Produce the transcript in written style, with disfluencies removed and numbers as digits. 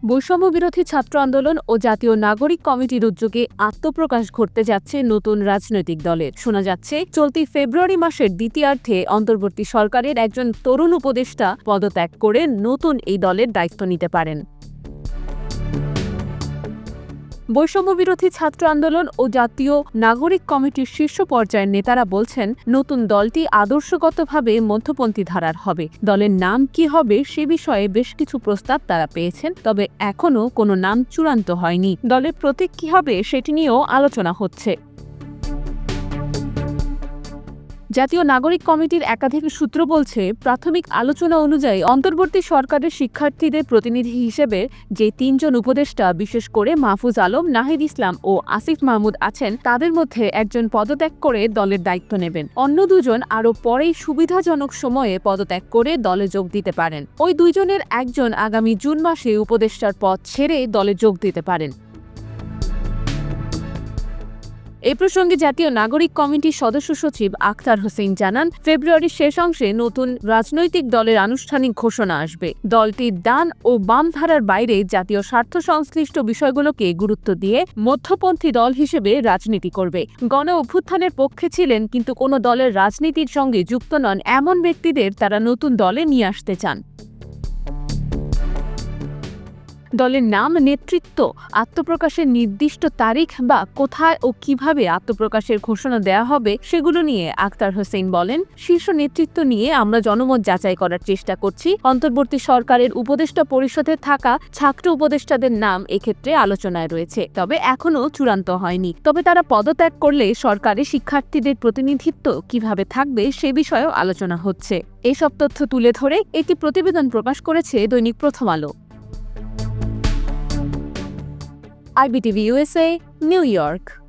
বৈষম্য বিরোধী ছাত্র আন্দোলন ও জাতীয় নাগরিক কমিটির উদ্যোগে আত্মপ্রকাশ ঘটতে যাচ্ছে নতুন রাজনৈতিক দলের। শোনা যাচ্ছে চলতি ফেব্রুয়ারি মাসের দ্বিতীয়ার্ধে অন্তর্বর্তী সরকারের একজন তরুণ উপদেষ্টা পদত্যাগ করে নতুন এই দলের দায়িত্ব নিতে পারেন। বৈষম্য বিরোধী ছাত্র আন্দোলন ও জাতীয় নাগরিক কমিটির শীর্ষ পর্যায়ের নেতারা বলছেন, নতুন দলটি আদর্শগতভাবে মধ্যপন্থী ধারার হবে। দলের নাম কি হবে সে বিষয়ে বেশ কিছু প্রস্তাব তারা পেয়েছেন, তবে এখনও কোনো নাম চূড়ান্ত হয়নি। দলের প্রতীক কি হবে সেটি নিয়েও আলোচনা হচ্ছে। জাতীয় নাগরিক কমিটির একাধিক সূত্র বলছে, প্রাথমিক আলোচনা অনুযায়ী অন্তর্বর্তী সরকারের শিক্ষার্থীদের প্রতিনিধি হিসেবে যে তিনজন উপদেষ্টা, বিশেষ করে মাহফুজ আলম, নাহিদ ইসলাম ও আসিফ মাহমুদ আছেন, তাদের মধ্যে একজন পদত্যাগ করে দলের দায়িত্ব নেবেন। অন্য দুজন আরও পরেই সুবিধাজনক সময়ে পদত্যাগ করে দলে যোগ দিতে পারেন। ওই দুইজনের একজন আগামী জুন মাসে উপদেষ্টার পদ ছেড়ে দলে যোগ দিতে পারেন। এ প্রসঙ্গে জাতীয় নাগরিক কমিটির সদস্য সচিব আখতার হোসেন জানান, ফেব্রুয়ারির শেষ অংশে নতুন রাজনৈতিক দলের আনুষ্ঠানিক ঘোষণা আসবে। দলটি ডান ও বাম ধারার বাইরে জাতীয় স্বার্থ সংশ্লিষ্ট বিষয়গুলোকে গুরুত্ব দিয়ে মধ্যপন্থী দল হিসেবে রাজনীতি করবে। গণ অভ্যুত্থানের পক্ষে ছিলেন কিন্তু কোনো দলের রাজনীতির সঙ্গে যুক্ত নন এমন ব্যক্তিদের তারা নতুন দলে নিয়ে আসতে চান। দলের নাম, নেতৃত্ব, আত্মপ্রকাশের নির্দিষ্ট তারিখ বা কোথায় ও কিভাবে আত্মপ্রকাশের ঘোষণা দেয়া হবে সেগুলো নিয়ে আখতার হোসেন বলেন, শীর্ষ নেতৃত্ব নিয়ে আমরা জনমত যাচাই করার চেষ্টা করছি। অন্তর্বর্তী সরকারের উপদেষ্টা পরিষদে থাকা ছাত্র উপদেষ্টাদের নাম এক্ষেত্রে আলোচনায় রয়েছে, তবে এখনও চূড়ান্ত হয়নি। তবে তারা পদত্যাগ করলে সরকারে শিক্ষার্থীদের প্রতিনিধিত্ব কিভাবে থাকবে সে বিষয়েও আলোচনা হচ্ছে। এসব তথ্য তুলে ধরে একটি প্রতিবেদন প্রকাশ করেছে দৈনিক প্রথম আলো। IBTV USA, New York।